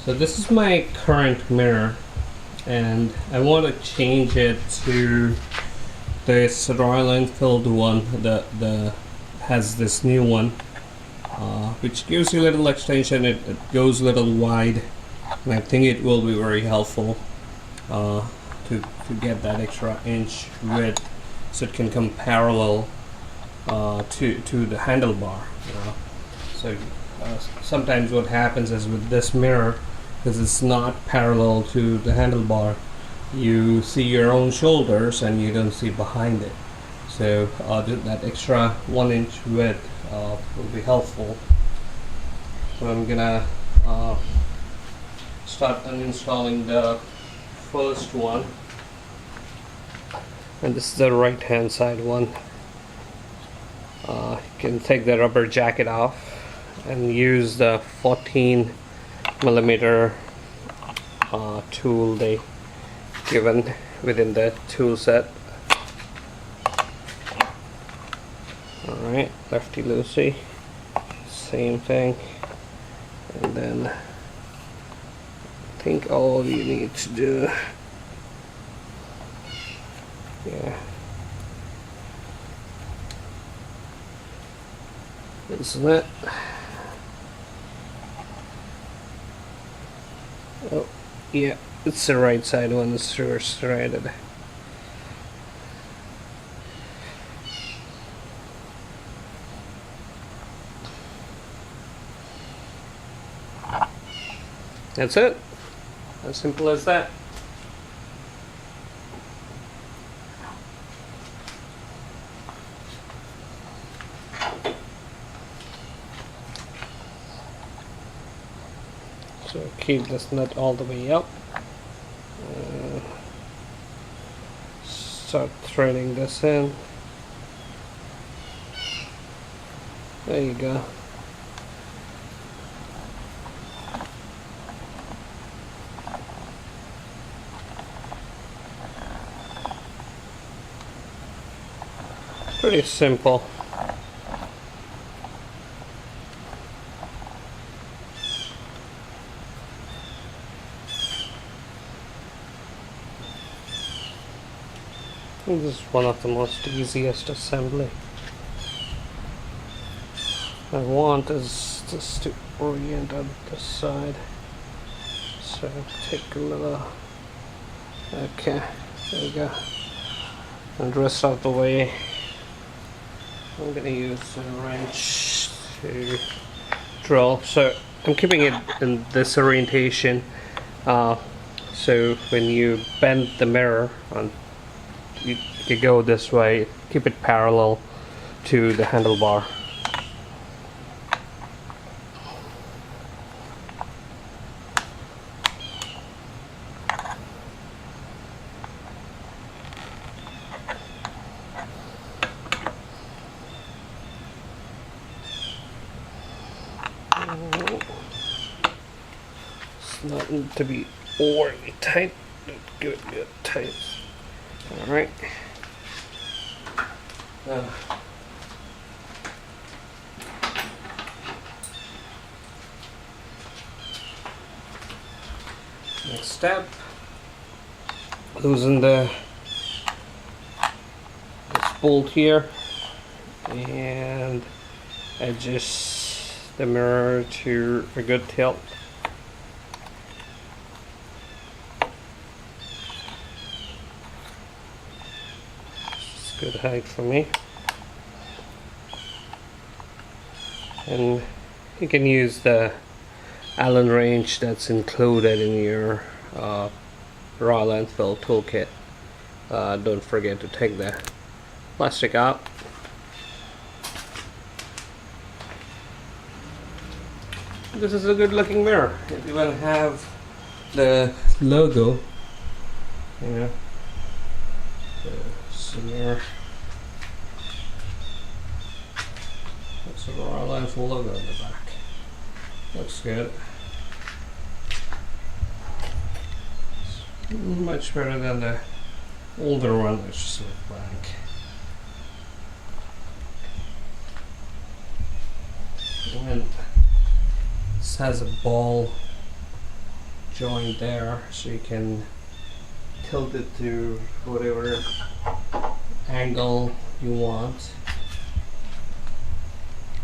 So this is my current mirror, and I want to change it to this Royal Enfield one. The has this new one, which gives you a little extension. It goes a little wide, and I think it will be very helpful to get that extra inch width, so it can come parallel to the handlebar. So sometimes what happens is with this mirror, because it's not parallel to the handlebar, you see your own shoulders and you don't see behind it. So that extra 1 inch width will be helpful. So I'm gonna start uninstalling the first one, and this is the right hand side one. You can take the rubber jacket off and use the 14mm tool they given within the tool set. Alright, lefty loosey, same thing, and then I think all you need to do, isn't it? Oh, yeah, it's the right side one, it's reverse threaded. That's it. As simple as that. So keep this nut all the way up. Start threading this in. There you go. Pretty simple. This is one of the most easiest assembly. I want is just to orient on this side. So take a little. Okay, there you go. And the rest of the way, I'm gonna use a wrench to drill. So I'm keeping it in this orientation. So when you bend the mirror on, you go this way, keep it parallel to the handlebar. It's not need to be overly tight, give it good tight. Alright. Next step, loosen this bolt here and adjust the mirror to a good tilt. It's good height for me. And you can use the Allen wrench that's included in your Royal Enfield toolkit. Don't forget to take the plastic out. This is a good looking mirror. It even have the logo, you know, the mirror. That's a Royal Enfield logo on the back. Looks good. It's much better than the older one, which is blank. And this has a ball joint there, so you can tilt it to whatever angle you want.